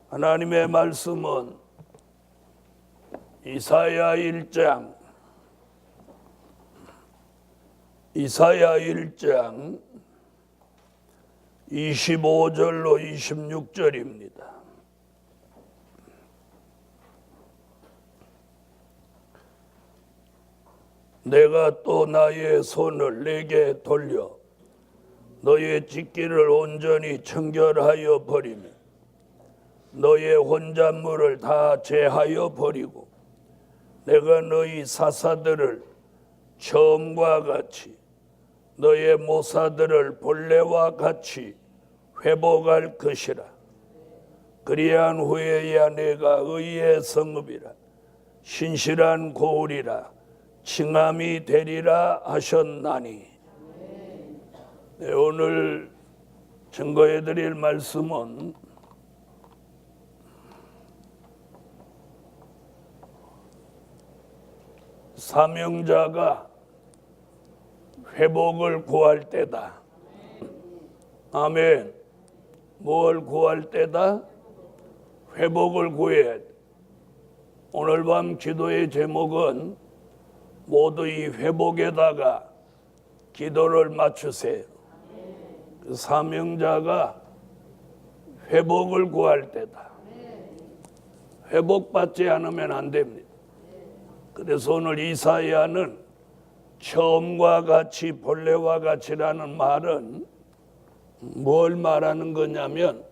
하나님의 말씀은 이사야 1장 25절로 26절입니다. 내가 또 나의 손을 내게 돌려 너의 직기를 온전히 청결하여 버리며 너의 혼잣물을 다 제하여 버리고 내가 너희 사사들을 처음과 같이 너의 모사들을 본래와 같이 회복할 것이라. 그리한 후에야 내가 의의 성읍이라 신실한 고을이라 칭함이 되리라 하셨나니. 네, 오늘 증거해 드릴 말씀은 사명자가 회복을 구할 때다. 아멘. 뭘 구할 때다? 회복을 구해야 돼. 오늘 밤 기도의 제목은 모두 이 회복에다가 기도를 맞추세요. 그 사명자가 회복을 구할 때다. 회복받지 않으면 안 됩니다. 그래서 오늘 이사야는 처음과 같이 본래와 같이라는 말은 뭘 말하는 거냐면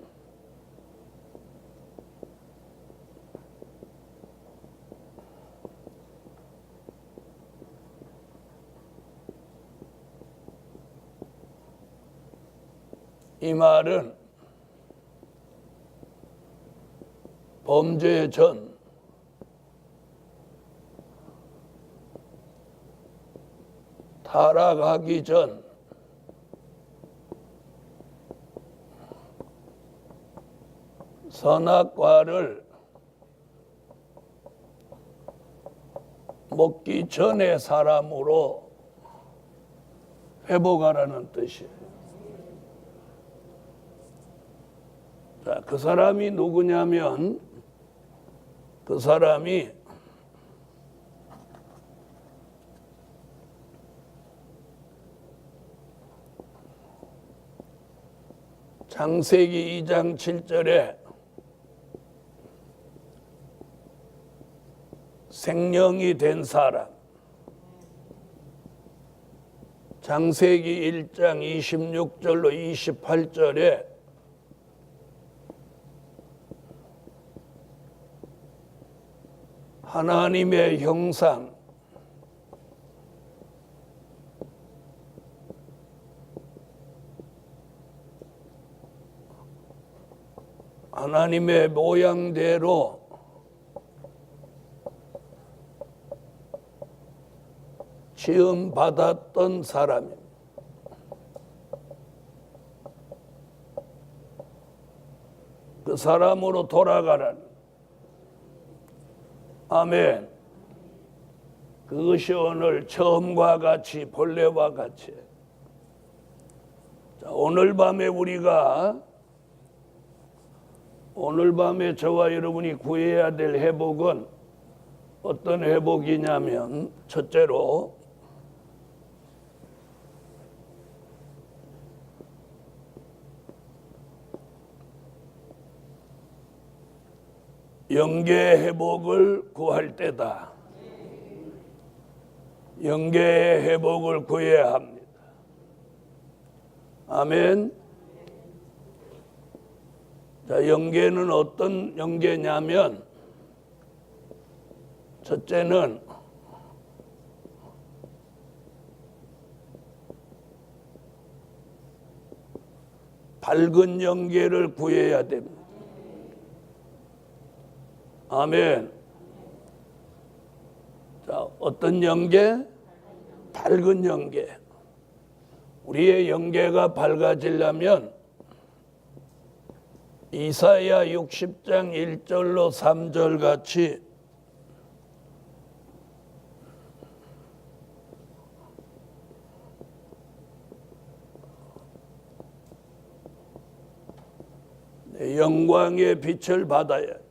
이 말은 범죄 전 타락하기 전 선악과를 먹기 전의 사람으로 회복하라는 뜻이에요. 자, 그 사람이 누구냐면 그 사람이 창세기 2장 7절에 생명이 된 사람, 창세기 1장 26절로 28절에 하나님의 형상, 하나님의 모양대로 지음 받았던 사람입니다. 그 사람으로 돌아가라는. 아멘. 그것이 오늘 처음과 같이 본래와 같이. 자, 오늘 밤에 저와 여러분이 구해야 될 회복은 어떤 회복이냐면 첫째로 영계의 회복을 구할 때다. 영계의 회복을 구해야 합니다. 아멘. 자, 영계는 어떤 영계냐면 첫째는 밝은 영계를 구해야 됩니다. 아멘. 자, 어떤 영계? 밝은 영계. 우리의 영계가 밝아지려면 이사야 60장 1절로 3절 같이 영광의 빛을 받아야 돼.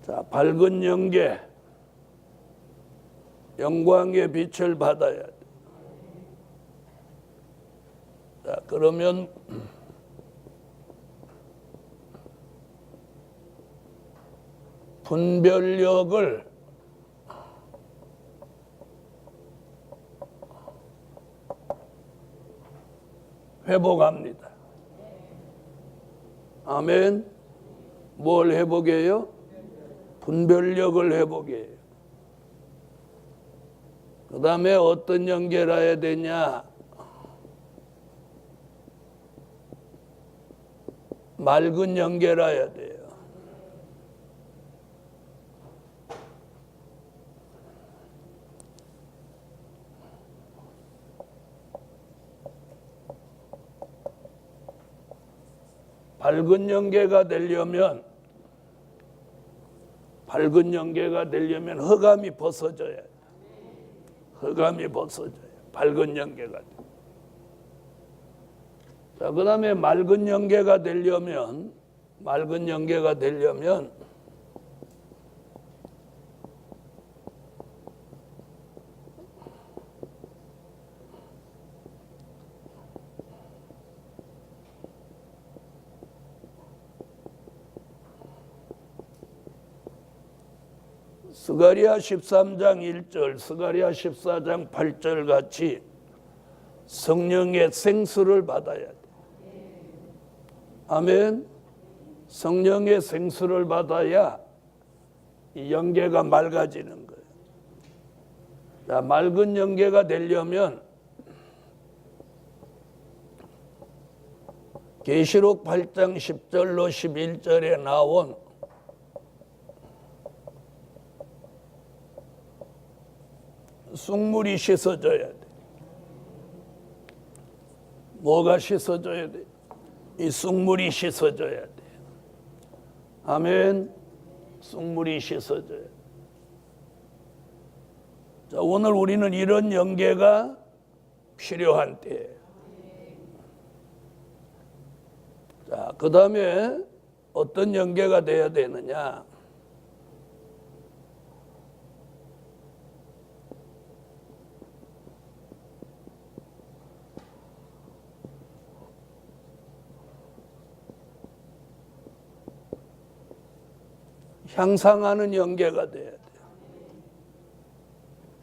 자, 밝은 영계, 영광의 빛을 받아야 돼. 자, 그러면 분별력을 회복합니다. 아멘. 뭘 회복해요? 분별력을 회복해요. 그 다음에 어떤 연계를 해야 되냐? 맑은 연계를 해야 돼요. 밝은 연계가 되려면 흑암이 벗어져야 돼. 흑암이 벗어져야 밝은 연계가 돼. 자, 그 다음에 맑은 연계가 되려면 스가랴 13장 1절, 스가랴 14장 8절 같이 성령의 생수를 받아야 돼. 아멘. 성령의 생수를 받아야 이 영계가 맑아지는 거예요. 자, 맑은 영계가 되려면 계시록 8장 10절로 11절에 나온 쑥물이 씻어져야 돼. 뭐가 씻어져야 돼? 이 쑥물이 씻어져야 돼. 아멘. 쑥물이 씻어져야 돼. 자, 오늘 우리는 이런 영계가 필요한 때예요. 자, 그 다음에 어떤 영계가 돼야 되느냐? 향상하는 영계가 돼야 돼요.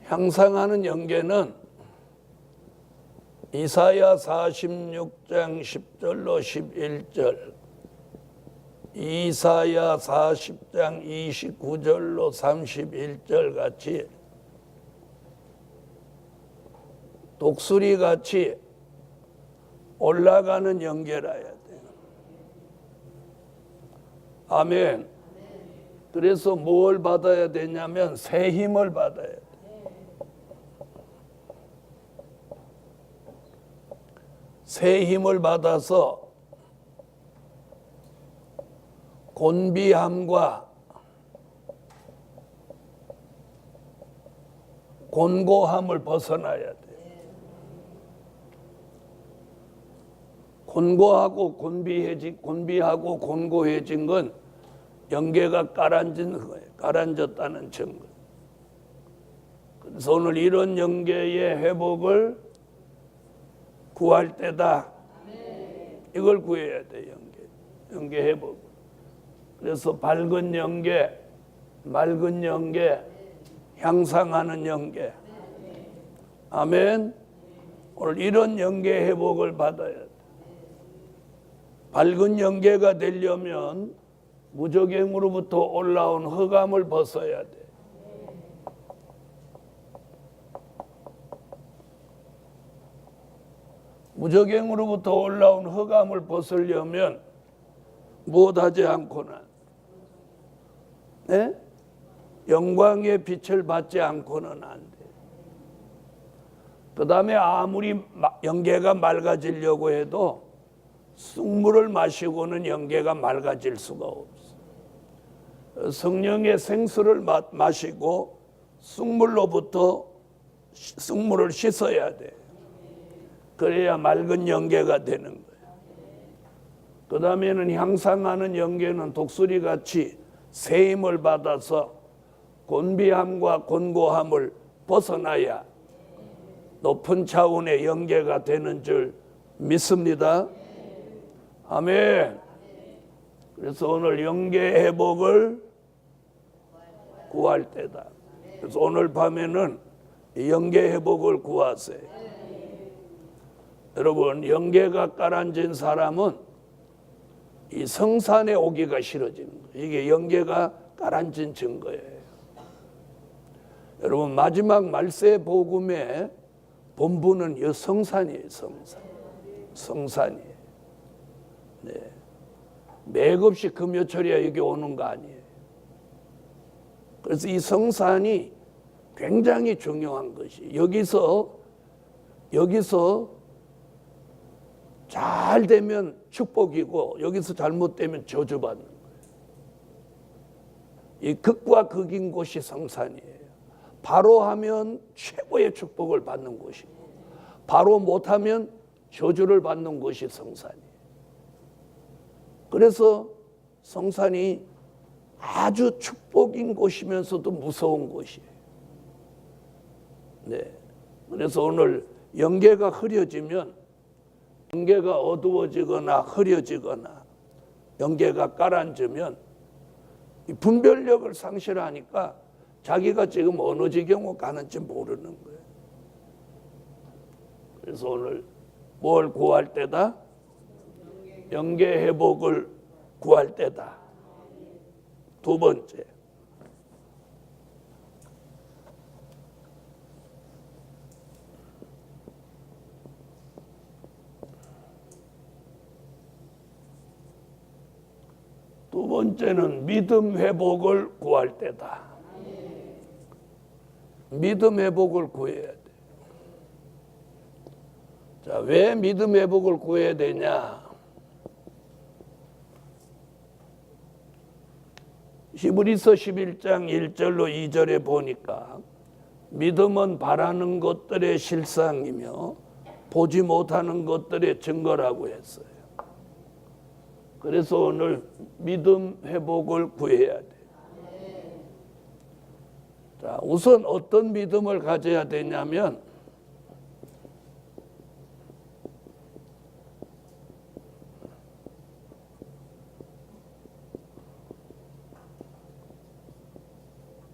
향상하는 영계는 이사야 46장 10절로 11절, 이사야 40장 29절로 31절 같이 독수리 같이 올라가는 영계라야 돼요. 아멘. 그래서 뭘 받아야 되냐면 새 힘을 받아야 돼. 새 힘을 받아서 곤비함과 곤고함을 벗어나야 돼. 곤고하고 곤비하고 곤고해진 건 영계가 가라앉았다는 증거. 그래서 오늘 이런 영계의 회복을 구할 때다. 이걸 구해야 돼. 영계 회복. 그래서 밝은 영계, 맑은 영계, 향상하는 영계. 아멘. 오늘 이런 영계 회복을 받아야 돼. 밝은 영계가 되려면 무적행으로부터 올라온 흑암을 벗어야 돼. 무적행으로부터 올라온 흑암을 벗으려면 무엇하지 않고는 네? 영광의 빛을 받지 않고는 안 돼. 그 다음에 아무리 영계가 맑아지려고 해도 쑥물을 마시고는 영계가 맑아질 수가 없어. 성령의 생수를 마시고 쑥물로부터 쑥물을 씻어야 돼. 그래야 맑은 영계가 되는 거예요. 그 다음에는 향상하는 영계는 독수리같이 세임을 받아서 곤비함과 곤고함을 벗어나야 높은 차원의 영계가 되는 줄 믿습니다. 아멘. 그래서 오늘 영계 회복을 구할 때다. 그래서 오늘 밤에는 영계 회복을 구하세요. 여러분, 영계가 가라앉은 사람은 이 성산에 오기가 싫어지는 거예요. 이게 영계가 가라앉은 증거예요. 여러분, 마지막 말세 복음의 본부는 이 성산이에요. 성산이에요. 네. 맥없이 금요철이야 여기 오는 거 아니에요. 그래서 이 성산이 굉장히 중요한 것이 여기서 잘 되면 축복이고 여기서 잘못되면 저주받는 거예요. 이 극과 극인 곳이 성산이에요. 바로 하면 최고의 축복을 받는 곳이고 바로 못하면 저주를 받는 곳이 성산이에요. 그래서 성산이 아주 축복인 곳이면서도 무서운 곳이에요. 네. 그래서 오늘 영계가 흐려지면 영계가 어두워지거나 흐려지거나 영계가 가라앉으면 이 분별력을 상실하니까 자기가 지금 어느 지경으로 가는지 모르는 거예요. 그래서 오늘 뭘 구할 때다? 영계 회복을 구할 때다. 두 번째, 두 번째는 믿음 회복을 구할 때다. 믿음 회복을 구해야 돼. 자, 왜 믿음 회복을 구해야 되냐? 히브리서 11장 1절로 2절에 보니까 믿음은 바라는 것들의 실상이며 보지 못하는 것들의 증거라고 했어요. 그래서 오늘 믿음 회복을 구해야 돼. 자, 우선 어떤 믿음을 가져야 되냐면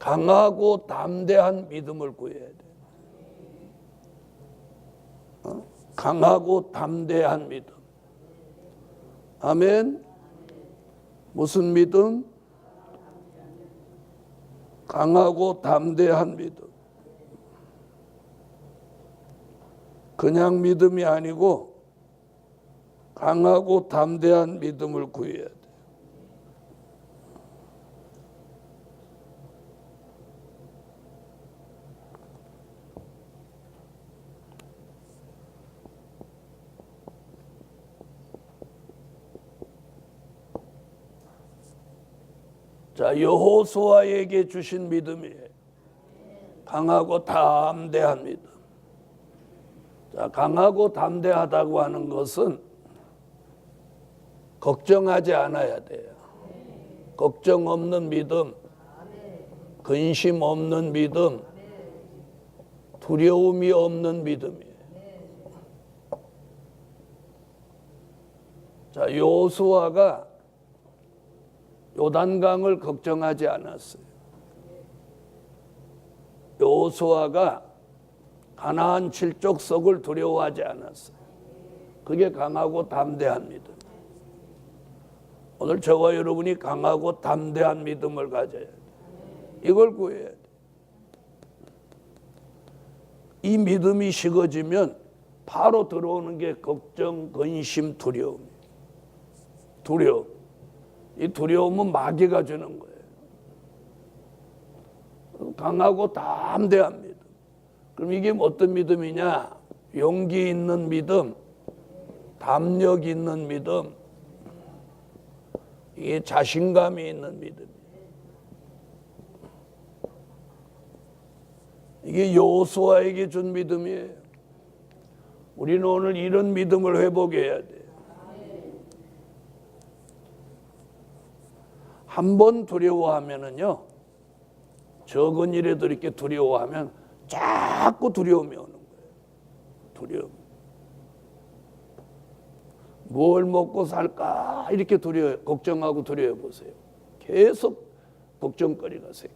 강하고 담대한 믿음을 구해야 돼. 강하고 담대한 믿음. 아멘. 무슨 믿음? 강하고 담대한 믿음. 그냥 믿음이 아니고 강하고 담대한 믿음을 구해야 돼. 자, 여호수아에게 주신 믿음이에요. 강하고 담대한 믿음. 자, 강하고 담대하다고 하는 것은 걱정하지 않아야 돼요. 걱정 없는 믿음, 근심 없는 믿음, 두려움이 없는 믿음이에요. 자, 여호수아가 요단강을 걱정하지 않았어요. 여호수아가 가나안 칠족석을 두려워하지 않았어요. 그게 강하고 담대한 믿음. 오늘 저와 여러분이 강하고 담대한 믿음을 가져야 돼. 이걸 구해야 돼. 이 믿음이 식어지면 바로 들어오는 게 걱정, 근심, 두려움이에요. 두려움. 이 두려움은 마귀가 주는 거예요. 강하고 담대한 믿음. 그럼 이게 어떤 믿음이냐? 용기 있는 믿음, 담력 있는 믿음, 이게 자신감이 있는 믿음이에요. 이게 여호수아에게 준 믿음이에요. 우리는 오늘 이런 믿음을 회복해야 돼요. 한 번 두려워하면은요, 적은 일에도 이렇게 두려워하면 자꾸 두려움이 오는 거예요. 두려움. 뭘 먹고 살까 이렇게 걱정하고 두려워 보세요. 계속 걱정거리가 생겨.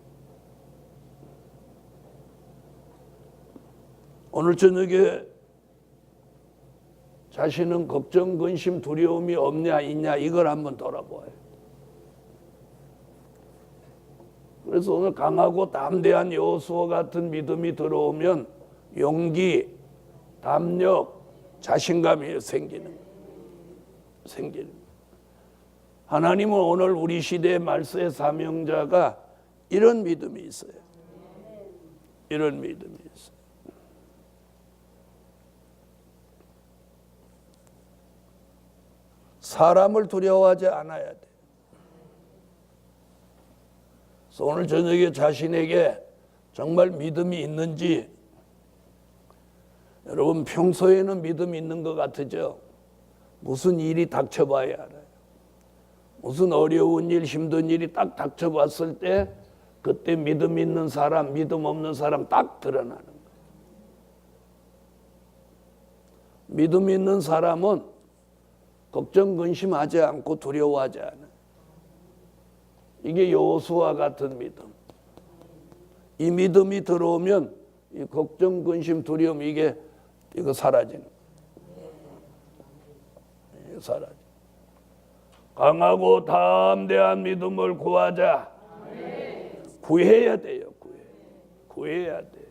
오늘 저녁에 자신은 걱정, 근심, 두려움이 없냐 있냐 이걸 한번 돌아보아요. 그래서 오늘 강하고 담대한 여호수아 같은 믿음이 들어오면 용기, 담력, 자신감이 생기는. 하나님은 오늘 우리 시대의 말세의 사명자가 이런 믿음이 있어요. 이런 믿음이 있어요. 사람을 두려워하지 않아야 돼. 그래서 오늘 저녁에 자신에게 정말 믿음이 있는지, 여러분 평소에는 믿음이 있는 것 같으죠? 무슨 일이 닥쳐봐야 알아요. 무슨 어려운 일, 힘든 일이 딱 닥쳐봤을 때 그때 믿음 있는 사람, 믿음 없는 사람 딱 드러나는 거예요. 믿음 있는 사람은 걱정, 근심하지 않고 두려워하지 않아요. 이게 여호수아 같은 믿음. 이 믿음이 들어오면 이 걱정, 근심, 두려움 이거 사라지는 거예요. 사라져. 강하고 담대한 믿음을 구하자. 구해야 돼요. 구해야 돼.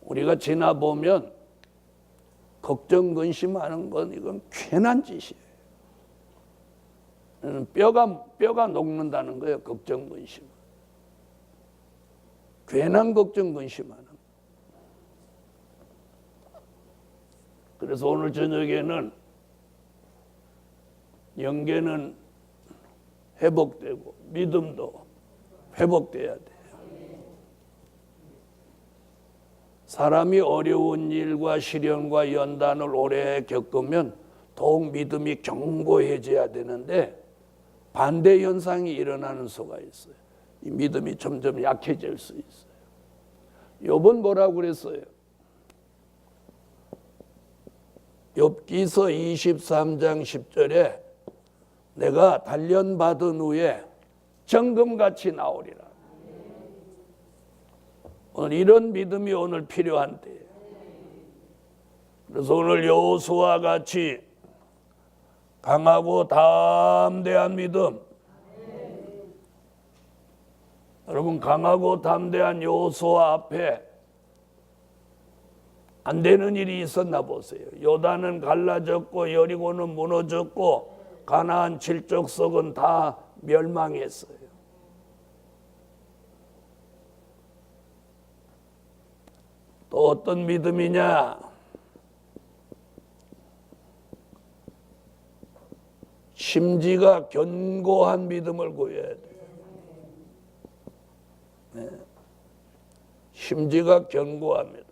우리가 지나보면 걱정, 근심하는 건 이건 괜한 짓이에요. 뼈가 녹는다는 거예요. 걱정, 근심. 괜한 걱정, 근심하는 거. 그래서 오늘 저녁에는 영계는 회복되고 믿음도 회복돼야 돼요. 사람이 어려운 일과 시련과 연단을 오래 겪으면 더욱 믿음이 견고해져야 되는데 반대 현상이 일어나는 수가 있어요. 이 믿음이 점점 약해질 수 있어요. 욥은 뭐라고 그랬어요? 욥기서 23장 10절에 내가 단련받은 후에 정금같이 나오리라. 오늘 이런 믿음이 오늘 필요한 때예요. 그래서 오늘 여호수아와 같이 강하고 담대한 믿음. 여러분 강하고 담대한 여호수아 앞에 안 되는 일이 있었나 보세요. 요단은 갈라졌고 여리고는 무너졌고 가나안 7족속은 다 멸망했어요. 또 어떤 믿음이냐? 심지가 견고한 믿음을 구해야 돼요. 네. 심지가 견고한 믿음.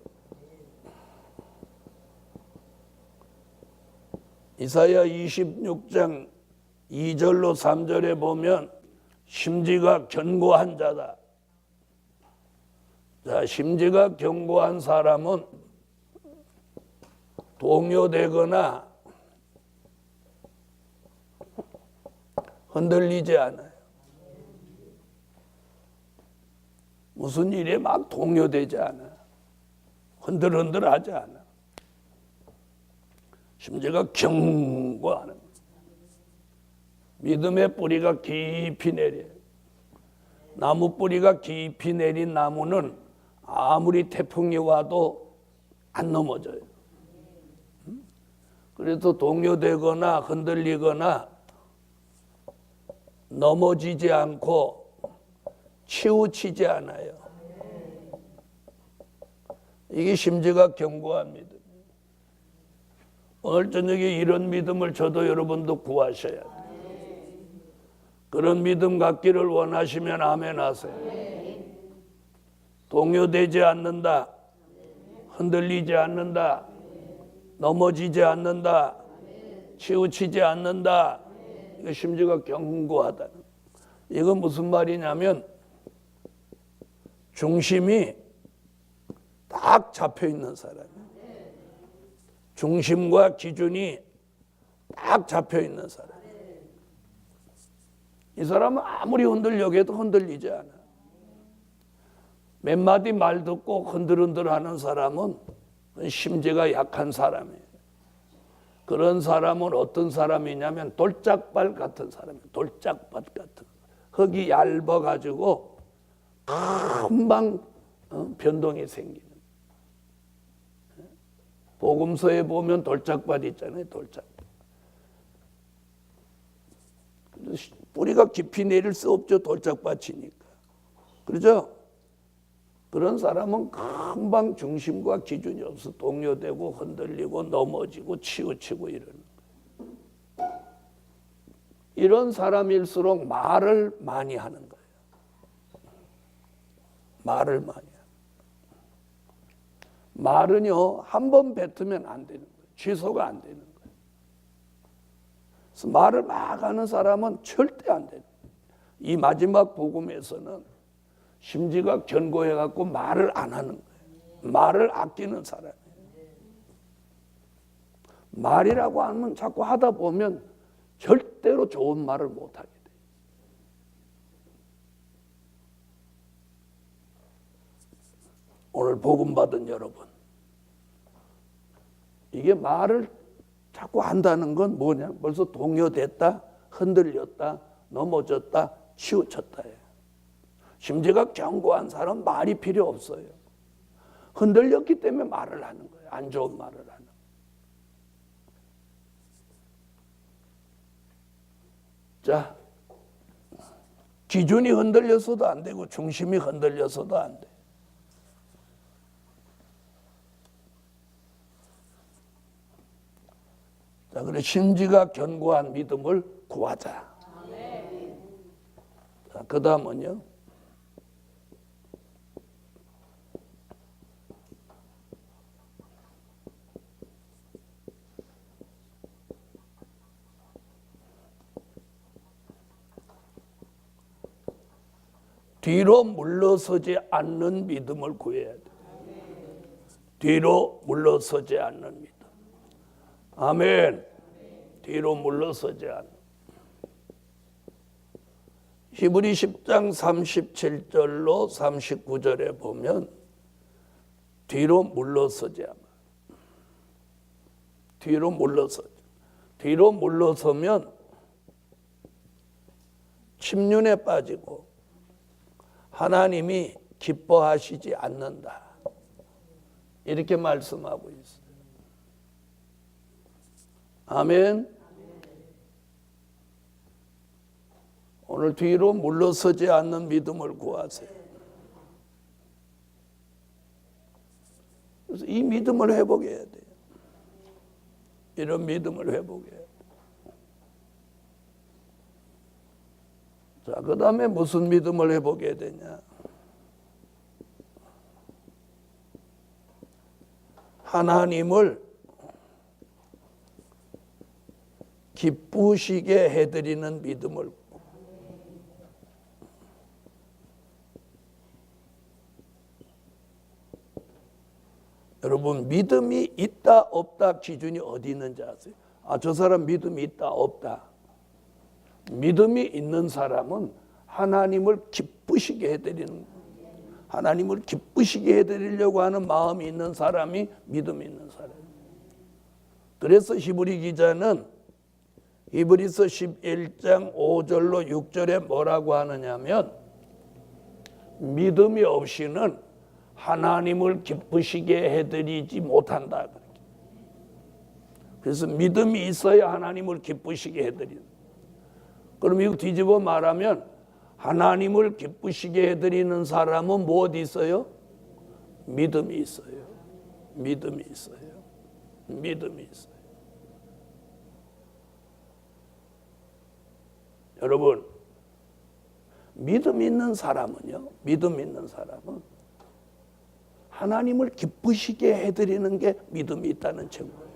이사야 26장 2절로 3절에 보면 심지가 견고한 자다. 자, 심지가 견고한 사람은 동요되거나 흔들리지 않아요. 무슨 일에 막 동요되지 않아. 흔들흔들하지 않아. 심지가 견고하는 거예요. 믿음의 뿌리가 깊이 내려요. 나무 뿌리가 깊이 내린 나무는 아무리 태풍이 와도 안 넘어져요. 그래서 동요되거나 흔들리거나 넘어지지 않고 치우치지 않아요. 이게 심지가 견고한 믿음. 오늘 저녁에 이런 믿음을 저도 여러분도 구하셔야 돼요. 그런 믿음 갖기를 원하시면 아멘 하세요. 동요되지 않는다. 흔들리지 않는다. 넘어지지 않는다. 치우치지 않는다. 이거 심지가 견고하다. 이건 무슨 말이냐면 중심이 딱 잡혀 있는 사람이에요. 중심과 기준이 딱 잡혀 있는 사람. 이 사람은 아무리 흔들려고 해도 흔들리지 않아. 몇 마디 말 듣고 흔들흔들 하는 사람은 심지가 약한 사람이에요. 그런 사람은 어떤 사람이냐면 돌짝발 같은 사람이에요. 돌짝밭 같은. 흙이 얇아가지고 금방 변동이 생기는. 복음서에 보면 돌짝밭 있잖아요. 돌짝밭. 뿌리가 깊이 내릴 수 없죠. 돌짝밭이니까. 그렇죠? 그런 사람은 금방 중심과 기준이 없어 동요되고 흔들리고 넘어지고 치우치고 이러는 거예요. 이런 사람일수록 말을 많이 하는 거예요. 말을 많이 하는 거예요. 말은요, 한 번 뱉으면 안 되는 거예요. 취소가 안 되는 거예요. 그래서 말을 막 하는 사람은 절대 안 돼요. 이 마지막 복음에서는 심지가 견고해갖고 말을 안 하는 거예요. 말을 아끼는 사람이에요. 말이라고 하면 자꾸 하다 보면 절대로 좋은 말을 못하게 돼요. 오늘 복음 받은 여러분, 이게 말을 자꾸 한다는 건 뭐냐? 벌써 동요됐다, 흔들렸다, 넘어졌다, 치우쳤다 해요. 심지가 견고한 사람은 말이 필요 없어요. 흔들렸기 때문에 말을 하는 거예요. 안 좋은 말을 하는 거예요. 자, 기준이 흔들려서도 안 되고 중심이 흔들려서도 안 돼. 자, 그래 심지가 견고한 믿음을 구하자. 자, 그 다음은요. 뒤로 물러서지 않는 믿음을 구해야 돼. 뒤로 물러서지 않는 믿음. 아멘. 뒤로 물러서지 않는. 히브리 10장 37절로 39절에 보면 뒤로 물러서지 않아. 뒤로 물러서지. 뒤로 물러서면 침륜에 빠지고 하나님이 기뻐하시지 않는다. 이렇게 말씀하고 있어요. 아멘. 오늘 뒤로 물러서지 않는 믿음을 구하세요. 그래서 이 믿음을 회복해야 돼요. 이런 믿음을 회복해야 돼요. 자, 그 다음에 무슨 믿음을 회복해야 되냐? 하나님을 기쁘시게 해드리는 믿음을. 여러분, 믿음이 있다 없다 기준이 어디 있는지 아세요? 아, 저 사람 믿음이 있다 없다. 믿음이 있는 사람은 하나님을 기쁘시게 해드리는, 하나님을 기쁘시게 해드리려고 하는 마음이 있는 사람이 믿음이 있는 사람이에요. 그래서 히브리 기자는 히브리서 11장 5절로 6절에 뭐라고 하느냐면 믿음이 없이는 하나님을 기쁘시게 해드리지 못한다. 그래서 믿음이 있어야 하나님을 기쁘시게 해드리는. 그럼 이거 뒤집어 말하면 하나님을 기쁘시게 해드리는 사람은 무엇이 있어요? 믿음이 있어요. 믿음이 있어요. 믿음이 있어요. 여러분, 믿음 있는 사람은요, 믿음 있는 사람은 하나님을 기쁘시게 해드리는 게 믿음이 있다는 증거예요.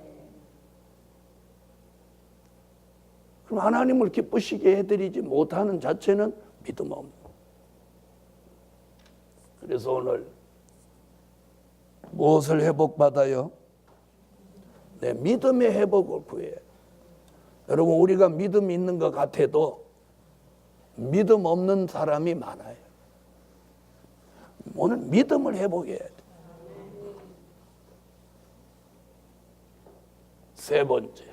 그럼 하나님을 기쁘시게 해드리지 못하는 자체는 믿음 없는 거예요. 그래서 오늘 무엇을 회복받아요? 내 믿음의 회복을 구해요. 여러분, 우리가 믿음이 있는 것 같아도 믿음 없는 사람이 많아요. 오늘 믿음을 회복해야 돼. 세 번째,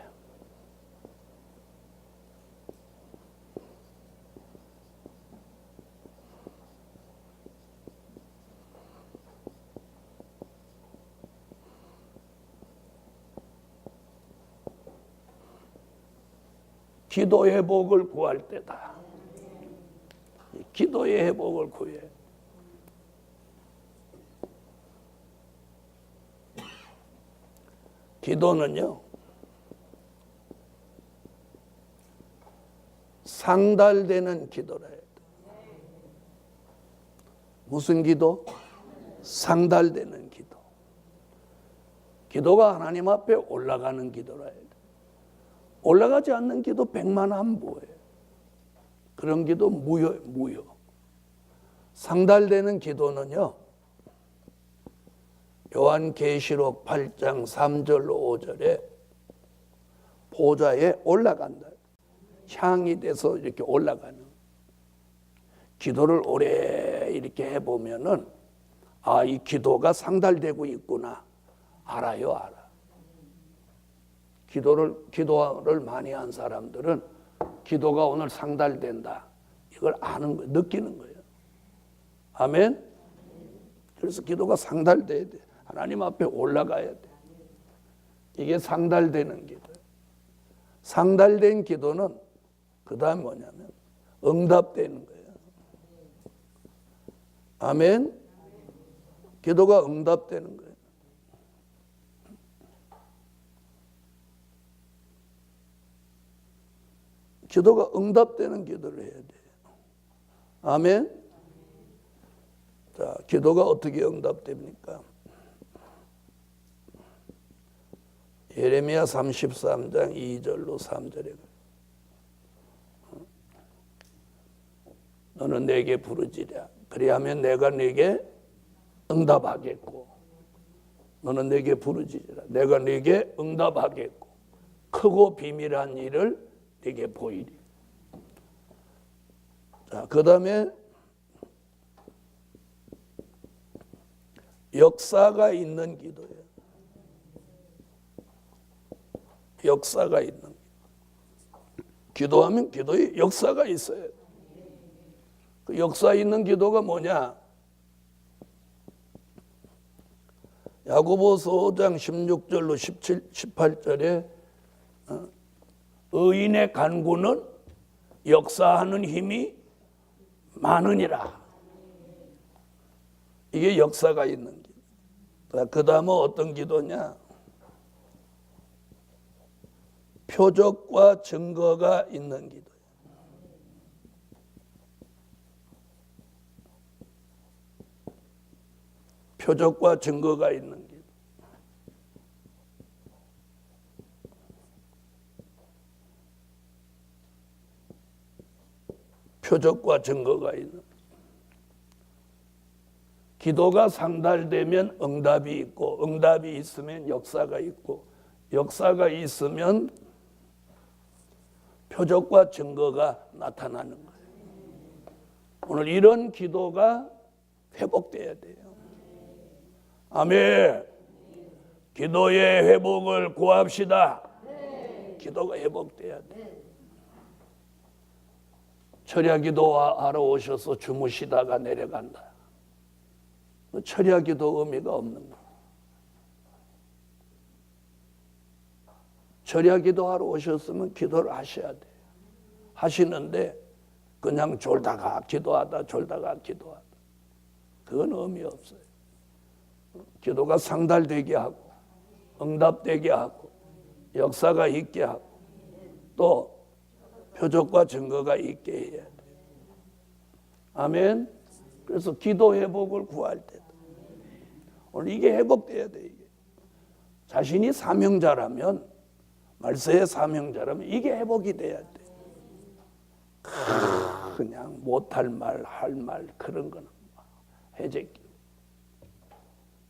기도의 회복을 구할 때다. 기도의 회복을 구해. 기도는요, 상달되는 기도라 해야 돼. 무슨 기도? 상달되는 기도. 기도가 하나님 앞에 올라가는 기도라 해야 돼. 올라가지 않는 기도 백만함부예요. 그런 기도 무효. 상달되는 기도는요, 요한계시록 8장 3절로 5절에 보좌에 올라간다. 향이 돼서 이렇게 올라가는. 기도를 오래 이렇게 해보면은, 아, 이 기도가 상달되고 있구나. 알아. 기도를 많이 한 사람들은 기도가 오늘 상달된다. 이걸 아는 거예요. 느끼는 거예요. 아멘? 그래서 기도가 상달돼야 돼. 하나님 앞에 올라가야 돼. 이게 상달되는 기도예요. 상달된 기도는 그 다음 뭐냐면 응답되는 거예요. 아멘? 기도가 응답되는 거예요. 기도가 응답되는 기도를 해야 돼요. 아멘? 자, 기도가 어떻게 응답됩니까? 예레미야 33장 2절로 3절에 너는 내게 부르짖으라. 그리하면 내가 네게 응답하겠고, 너는 내게 부르짖으라. 내가 네게 응답하겠고, 크고 비밀한 일을 네게 보이리. 자, 그 다음에 역사가 있는 기도예요. 역사가 있는 기도. 기도하면 기도에 역사가 있어요. 그 역사 있는 기도가 뭐냐? 야고보서 5장 16절로 18절에 의인의 간구는 역사하는 힘이 많으니라. 이게 역사가 있는 기도. 그 다음은 어떤 기도냐? 표적과 증거가 있는 기도예요. 표적과 증거가 있는 기도. 표적과 증거가 있는. 기도가 상달되면 응답이 있고, 응답이 있으면 역사가 있고, 역사가 있으면 표적과 증거가 나타나는 거예요. 오늘 이런 기도가 회복돼야 돼요. 아멘. 기도의 회복을 구합시다. 기도가 회복돼야 돼. 철야기도하러 오셔서 주무시다가 내려간다. 철야기도 의미가 없는 거예요. 철야기도하러 오셨으면 기도를 하셔야 돼요. 하시는데 그냥 졸다가 기도하다 그건 의미 없어요. 기도가 상달되게 하고 응답되게 하고 역사가 있게 하고 또 표적과 증거가 있게 해야 돼요. 아멘. 그래서 기도 회복을 구할 때 오늘 이게 회복돼야 돼. 이게. 자신이 사명자라면, 말세의 사명자라면 이게 회복이 돼야 돼. 그냥 못할 말, 할 말 그런 거는 해제기.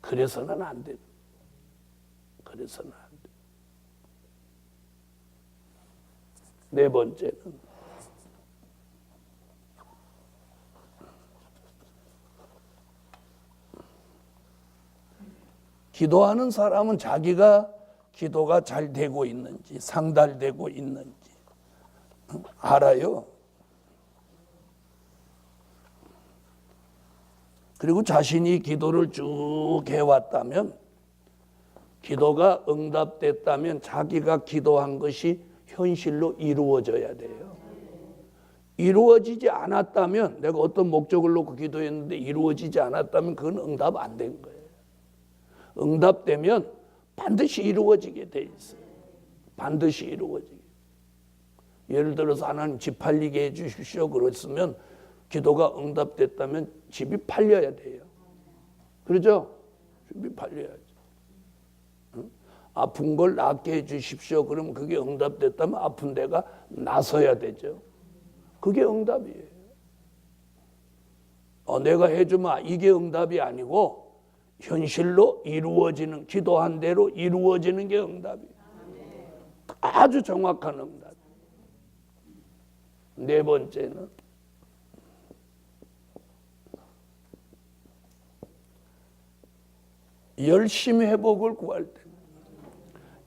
그래서는 안 돼. 그래서는 안 돼. 네 번째는 기도하는 사람은 자기가 기도가 잘 되고 있는지, 상달되고 있는지 알아요. 그리고 자신이 기도를 쭉 해왔다면, 기도가 응답됐다면 자기가 기도한 것이 현실로 이루어져야 돼요. 이루어지지 않았다면, 내가 어떤 목적을 놓고 기도했는데 이루어지지 않았다면 그건 응답 안 된 거예요. 응답되면 반드시 이루어지게 돼 있어요. 반드시 이루어지게. 예를 들어서 하나님 집 팔리게 해 주십시오 그랬으면 기도가 응답됐다면 집이 팔려야 돼요. 그렇죠? 집이 팔려야죠. 응? 아픈 걸 낫게 해 주십시오 그러면 그게 응답됐다면 아픈 데가 나서야 되죠. 그게 응답이에요. 내가 해주마 이게 응답이 아니고 현실로 이루어지는, 기도한 대로 이루어지는 게 응답이에요. 아주 정확한 응답. 네 번째는 열심히 회복을 구할 때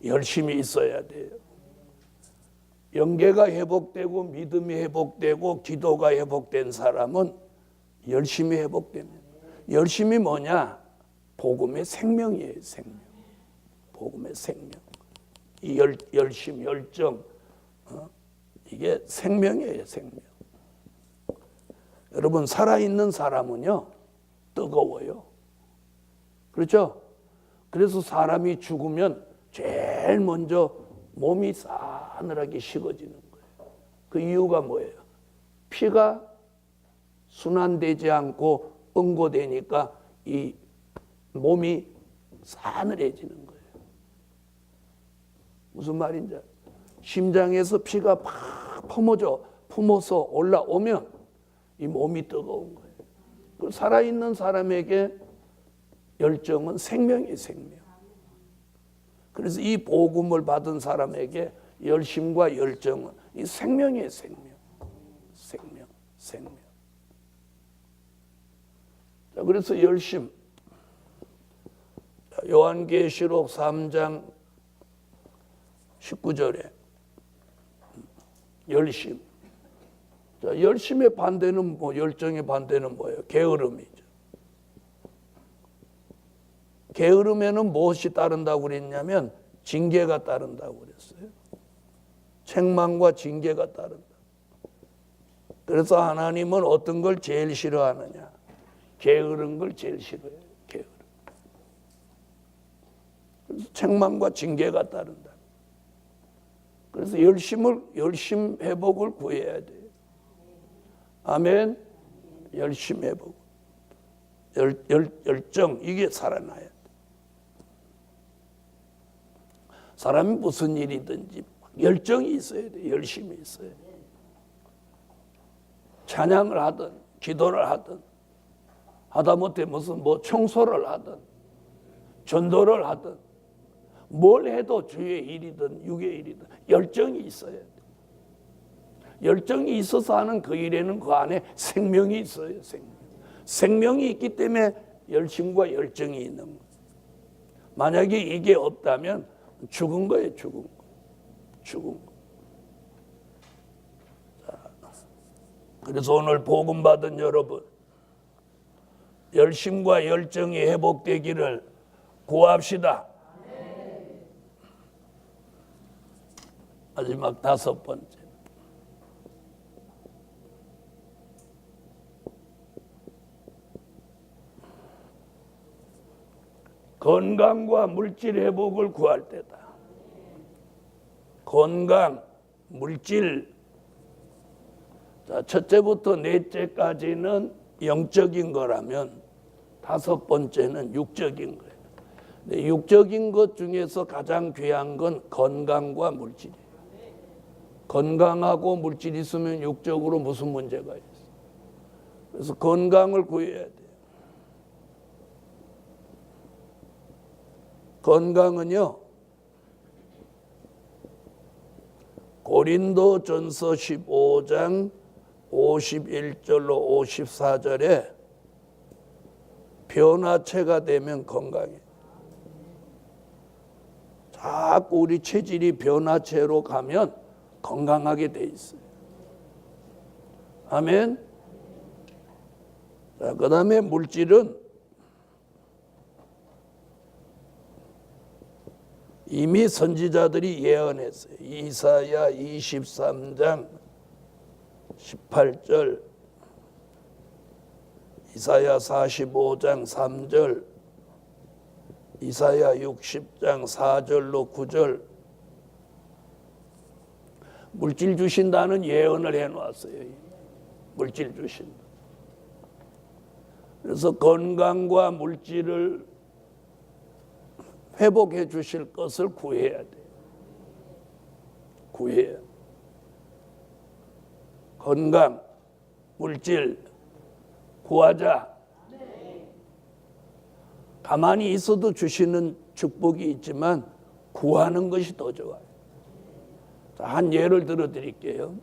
열심히 있어야 돼요. 영계가 회복되고 믿음이 회복되고 기도가 회복된 사람은 열심히 회복됩니다. 열심히 뭐냐? 복음의 생명이에요. 생명. 복음의 생명. 이 열심, 열정 이게 생명이에요. 생명. 여러분 살아있는 사람은요 뜨거워요. 그렇죠? 그래서 사람이 죽으면 제일 먼저 몸이 싸늘하게 식어지는 거예요. 그 이유가 뭐예요? 피가 순환되지 않고 응고되니까 이 몸이 싸늘해지는 거예요. 무슨 말인지 알아요? 심장에서 피가 팍 품어서 올라오면 이 몸이 뜨거운 거예요. 그 살아있는 사람에게 열정은 생명이에요. 생명. 그래서 이 복음을 받은 사람에게 열심과 열정은 이 생명이에요. 생명. 생명. 생명. 자, 그래서 열심. 요한계시록 3장 19절에 열심. 자, 열심의 반대는 열정의 반대는 뭐예요? 게으름이죠. 게으름에는 무엇이 따른다고 그랬냐면 징계가 따른다고 그랬어요. 책망과 징계가 따른다. 그래서 하나님은 어떤 걸 제일 싫어하느냐? 게으른 걸 제일 싫어해요. 게으름. 그래서 책망과 징계가 따른다. 그래서 열심 회복을 구해야 돼요. 아멘. 열심 회복. 열정 이게 살아나야 돼. 사람이 무슨 일이든지 열정이 있어야 돼. 열심히 있어야 돼. 찬양을 하든 기도를 하든 하다못해 무슨 청소를 하든 전도를 하든 뭘 해도 주의 일이든 육의 일이든 열정이 있어야 돼. 열정이 있어서 하는 그 일에는 그 안에 생명이 있어요. 생명이 있기 때문에 열심과 열정이 있는 거예요. 만약에 이게 없다면 죽은 거예요. 죽은 거. 그래서 오늘 복음 받은 여러분 열심과 열정이 회복되기를 구합시다. 마지막 다섯 번째. 건강과 물질 회복을 구할 때다. 건강, 물질. 자, 첫째부터 넷째까지는 영적인 거라면 5번째는 육적인 거예요. 근데 육적인 것 중에서 가장 귀한 건 건강과 물질이에요. 건강하고 물질이 있으면 육적으로 무슨 문제가 있어요. 그래서 건강을 구해야 돼요. 건강은요, 고린도전서 15장 51절로 54절에 변화체가 되면 건강해. 자꾸 우리 체질이 변화체로 가면 건강하게 돼 있어요. 아멘. 자, 그 다음에 물질은 이미 선지자들이 예언했어요. 이사야 23장 18절, 이사야 45장 3절, 이사야 60장 4절로 9절 물질 주신다는 예언을 해놓았어요. 물질 주신다. 그래서 건강과 물질을 회복해 주실 것을 구해야 돼요. 구해야. 건강, 물질 구하자. 가만히 있어도 주시는 축복이 있지만 구하는 것이 더 좋아요. 자, 한 예를 들어 드릴게요.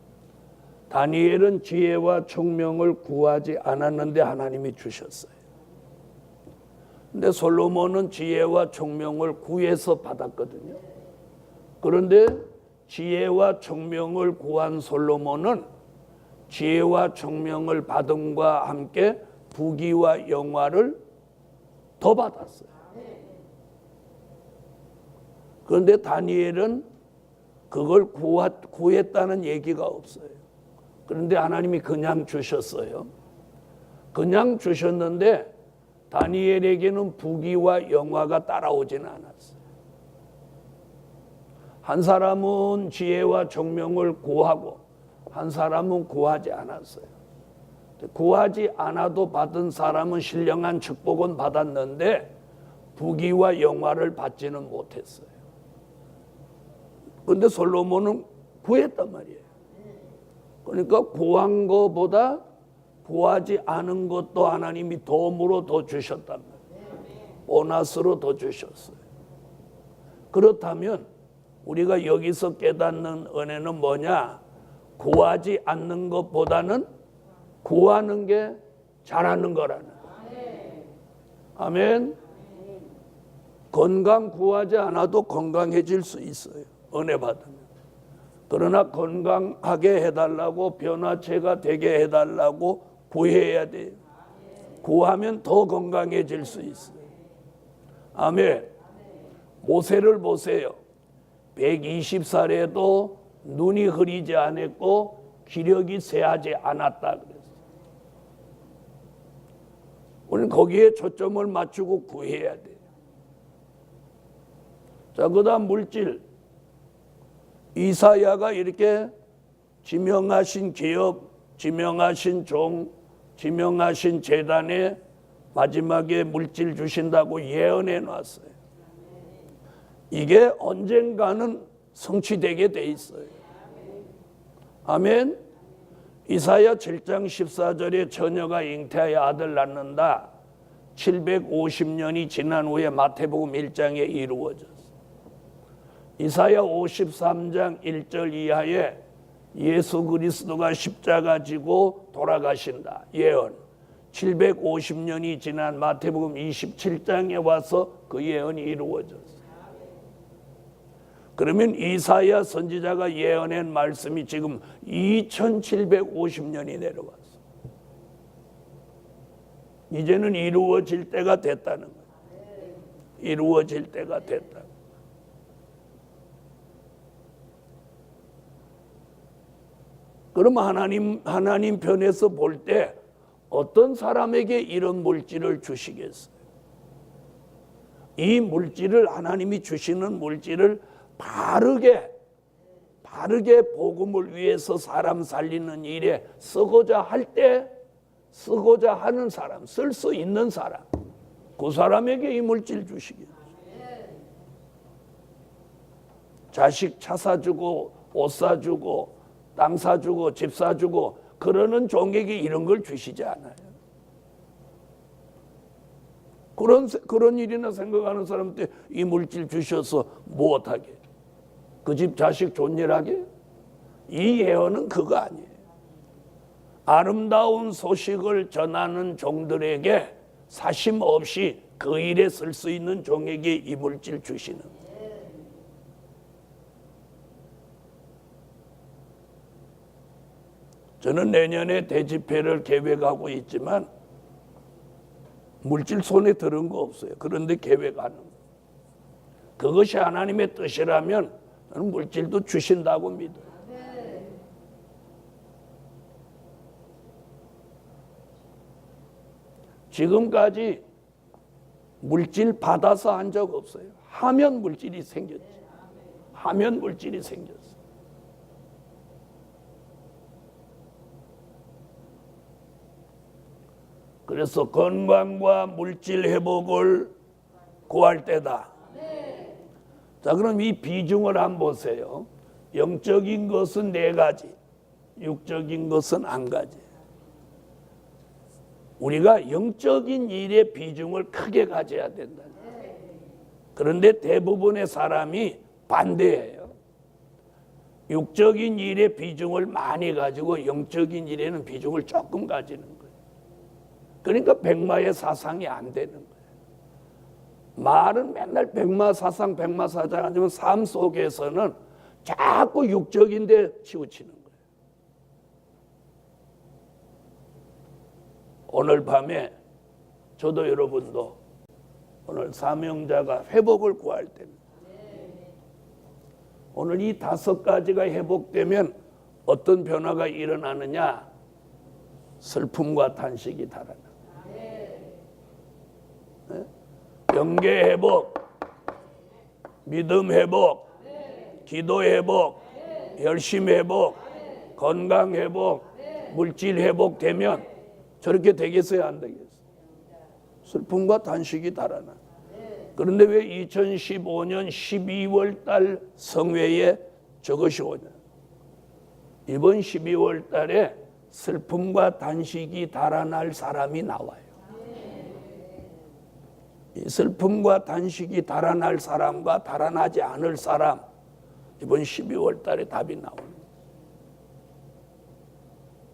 다니엘은 지혜와 총명을 구하지 않았는데 하나님이 주셨어요. 근데 솔로몬은 지혜와 총명을 구해서 받았거든요. 그런데 지혜와 총명을 구한 솔로몬은 지혜와 총명을 받음과 함께 부귀와 영화를 더 받았어요. 그런데 다니엘은 그걸 구했다는 얘기가 없어요. 그런데 하나님이 그냥 주셨어요. 그냥 주셨는데 다니엘에게는 부귀와 영화가 따라오지는 않았어요. 한 사람은 지혜와 총명을 구하고 한 사람은 구하지 않았어요. 구하지 않아도 받은 사람은 신령한 축복은 받았는데 부귀와 영화를 받지는 못했어요. 그런데 솔로몬은 구했단 말이에요. 그러니까 구한 것보다 구하지 않은 것도 하나님이 덤으로 더 주셨단 말이에요. 보너스로 더 주셨어요. 그렇다면 우리가 여기서 깨닫는 은혜는 뭐냐? 구하지 않는 것보다는 구하는 게 잘하는 거라는. 아멘. 건강 구하지 않아도 건강해질 수 있어요. 은혜 받으면. 그러나 건강하게 해달라고, 변화체가 되게 해달라고 구해야 돼요. 구하면 더 건강해질 수 있어요. 아멘. 모세를 보세요. 120살에도 눈이 흐리지 않았고 기력이 쇠하지 않았다 그랬어요. 우리는 거기에 초점을 맞추고 구해야 돼요. 자, 그 다음 물질. 이사야가 이렇게 지명하신 기업, 지명하신 종, 지명하신 재단에 마지막에 물질 주신다고 예언해 놨어요. 이게 언젠가는 성취되게 돼 있어요. 아멘. 이사야 7장 14절에 처녀가 잉태하여 아들 낳는다. 750년이 지난 후에 마태복음 1장에 이루어졌어요. 이사야 53장 1절 이하에 예수 그리스도가 십자가 지고 돌아가신다. 예언. 750년이 지난 마태복음 27장에 와서 그 예언이 이루어졌어요. 그러면 이사야 선지자가 예언한 말씀이 지금 2750년이 내려왔어. 이제는 이루어질 때가 됐다는 거예요. 이루어질 때가 됐다. 그럼 하나님 편에서 볼 때 어떤 사람에게 이런 물질을 주시겠어요? 이 물질을, 하나님이 주시는 물질을 바르게 복음을 위해서 사람 살리는 일에 쓰고자 할 때, 쓰고자 하는 사람, 쓸 수 있는 사람, 그 사람에게 이 물질 주시기. 자식 차 사주고 옷 사주고 땅 사주고 집 사주고 그러는 종에게 이런 걸 주시지 않아요. 그런 일이나 생각하는 사람한테 이 물질 주셔서 무엇하게? 그 집 자식 존일하게? 이 예언은 그거 아니에요. 아름다운 소식을 전하는 종들에게 사심 없이 그 일에 쓸 수 있는 종에게 이 물질 주시는. 저는 내년에 대집회를 계획하고 있지만 물질 손에 들은 거 없어요. 그런데 계획하는 거. 그것이 하나님의 뜻이라면 저는 물질도 주신다고 믿어요. 지금까지 물질 받아서 한 적 없어요. 하면 물질이 생겼지. 하면 물질이 생겼어. 그래서 건강과 물질 회복을 구할 때다. 자, 그럼 이 비중을 한번 보세요. 영적인 것은 4가지, 육적인 것은 1가지. 우리가 영적인 일의 비중을 크게 가져야 된다. 그런데 대부분의 사람이 반대해요. 육적인 일의 비중을 많이 가지고 영적인 일에는 비중을 조금 가지는 거예요. 그러니까 백마의 사상이 안 되는 거예요. 말은 맨날 백마 사상 하지만 삶 속에서는 자꾸 육적인데 치우치는 거예요. 오늘 밤에 저도 여러분도 오늘 사명자가 회복을 구할 때입니다. 오늘 이 5가지가 회복되면 어떤 변화가 일어나느냐? 슬픔과 탄식이 달아나. 경계 회복, 믿음 회복, 기도 회복, 열심 회복, 건강 회복, 물질 회복되면 저렇게 되겠어요? 안 되겠어요? 슬픔과 단식이 달아나. 그런데 왜 2015년 12월 달 성회에 저것이 오냐? 이번 12월 달에 슬픔과 단식이 달아날 사람이 나와요. 이 슬픔과 단식이 달아날 사람과 달아나지 않을 사람, 이번 12월 달에 답이 나옵니다.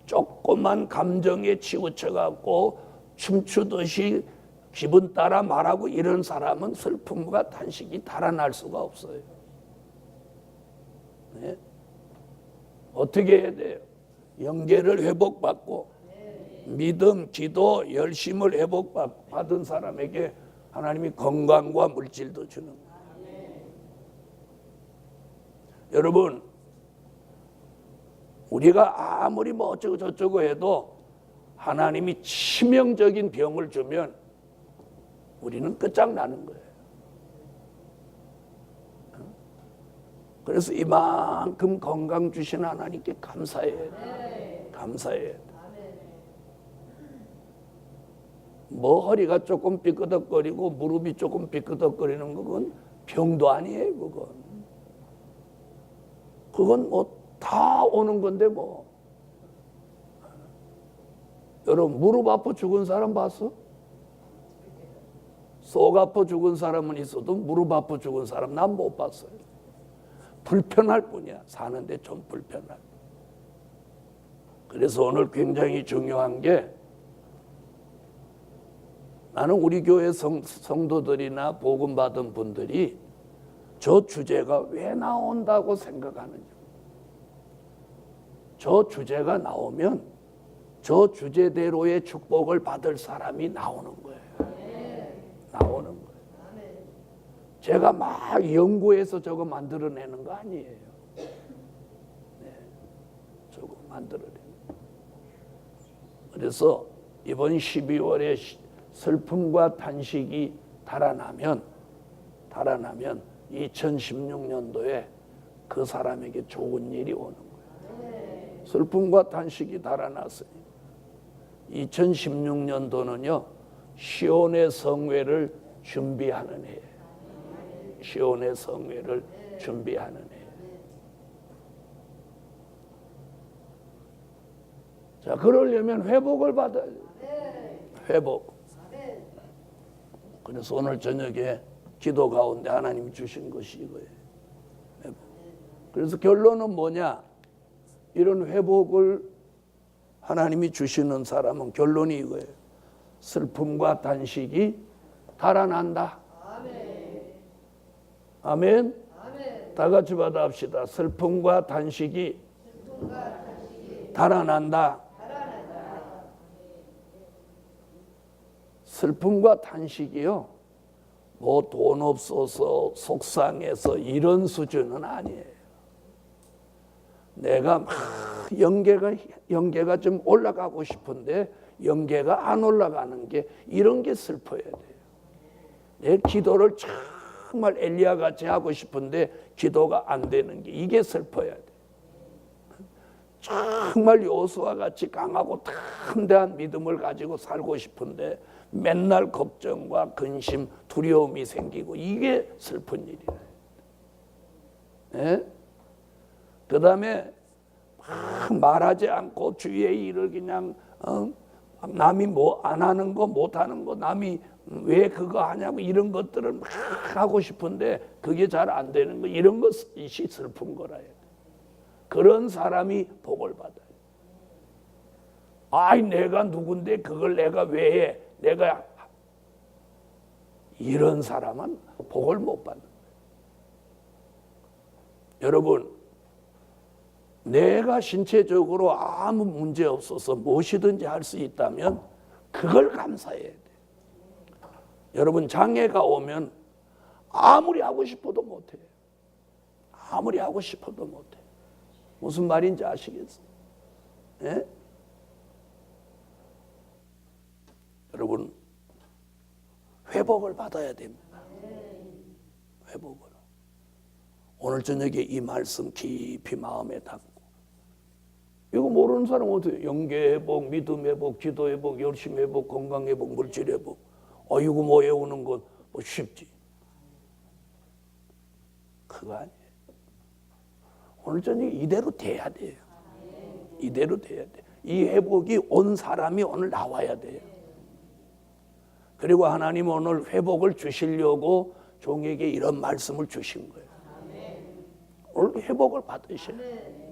조그만 감정에 치우쳐갖고 춤추듯이 기분 따라 말하고 이런 사람은 슬픔과 단식이 달아날 수가 없어요. 네? 어떻게 해야 돼요? 영계를 회복받고 믿음, 기도, 열심을 회복받은 사람에게 하나님이 건강과 물질도 주는 거예요. 여러분, 우리가 아무리 뭐 어쩌고 저쩌고 해도 하나님이 치명적인 병을 주면 우리는 끝장나는 거예요. 그래서 이만큼 건강 주신 하나님께 감사해야 돼. 감사해야 돼. 뭐 허리가 조금 삐끄덕거리고 무릎이 조금 삐끄덕거리는 그건 병도 아니에요. 그건 뭐 다 오는 건데 뭐. 여러분 무릎 아파 죽은 사람 봤어? 속 아파 죽은 사람은 있어도 무릎 아파 죽은 사람 난 못 봤어요. 불편할 뿐이야. 사는데 좀 불편할. 그래서 오늘 굉장히 중요한 게 나는 우리 교회 성도들이나 복음받은 분들이 저 주제가 왜 나온다고 생각하는지. 저 주제가 나오면 저 주제대로의 축복을 받을 사람이 나오는 거예요. 나오는 거예요. 제가 막 연구해서 저거 만들어내는 거 아니에요. 네, 저거 만들어내는 거. 그래서 이번 12월에 슬픔과 탄식이 달아나면 2016년도에 그 사람에게 좋은 일이 오는 거예요. 슬픔과 탄식이 달아났으니 2016년도는요 시온의 성회를 준비하는 해. 시온의 성회를 준비하는 해. 자, 그러려면 회복을 받아야 돼. 회복. 그래서 오늘 저녁에 기도 가운데 하나님이 주신 것이 이거예요. 회복. 그래서 결론은 뭐냐? 이런 회복을 하나님이 주시는 사람은 결론이 이거예요. 슬픔과 단식이 달아난다. 아멘. 다 같이 받아합시다. 슬픔과 단식이 달아난다. 슬픔과 단식이요, 뭐 돈 없어서 속상해서 이런 수준은 아니에요. 내가 막 영계가 좀 올라가고 싶은데 영계가 안 올라가는 게, 이런 게 슬퍼야 돼요. 내 기도를 정말 엘리야 같이 하고 싶은데 기도가 안 되는 게, 이게 슬퍼야 돼. 정말 여호수아 같이 강하고 담대한 믿음을 가지고 살고 싶은데 맨날 걱정과 근심, 두려움이 생기고, 이게 슬픈 일이에요. 네? 그 다음에 막 말하지 않고 주위의 일을 그냥 남이 뭐 안 하는 거, 못 하는 거, 남이 왜 그거 하냐고 이런 것들을 막 하고 싶은데 그게 잘 안 되는 거, 이런 것이 슬픈 거라 해요. 그런 사람이 복을 받아요. 아이, 내가 누군데 그걸 내가 왜 해? 내가, 이런 사람은 복을 못 받는 거예요. 여러분, 내가 신체적으로 아무 문제 없어서 무엇이든지 할 수 있다면 그걸 감사해야 돼. 여러분, 장애가 오면 아무리 하고 싶어도 못해. 아무리 하고 싶어도 못해. 무슨 말인지 아시겠어요? 예? 여러분, 회복을 받아야 됩니다. 회복을. 오늘 저녁에 이 말씀 깊이 마음에 담고, 이거 모르는 사람 어떻게, 영계 회복, 믿음 회복, 기도 회복, 열심 회복, 건강 회복, 물질 회복, 이거 뭐 외우는 건 뭐 쉽지. 그거 아니에요. 오늘 저녁에 이대로 돼야 돼요. 이대로 돼야 돼. 이 회복이 온 사람이 오늘 나와야 돼요. 그리고 하나님 오늘 회복을 주시려고 종에게 이런 말씀을 주신 거예요. 오늘 회복을 받으셔야 돼요.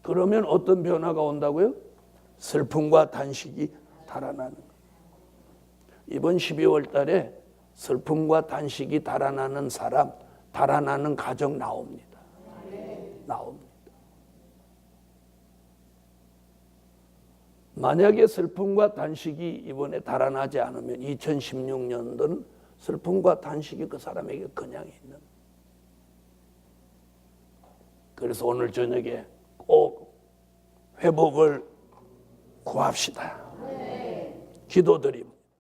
그러면 어떤 변화가 온다고요? 슬픔과 단식이 달아나는 거예요. 이번 12월 달에 슬픔과 단식이 달아나는 사람, 달아나는 가정 나옵니다. 나옵니다. 만약에 슬픔과 단식이 이번에 달아나지 않으면 2016년도는 슬픔과 단식이 그 사람에게 그냥 있는. 그래서 오늘 저녁에 꼭 회복을 구합시다. 기도드립니다.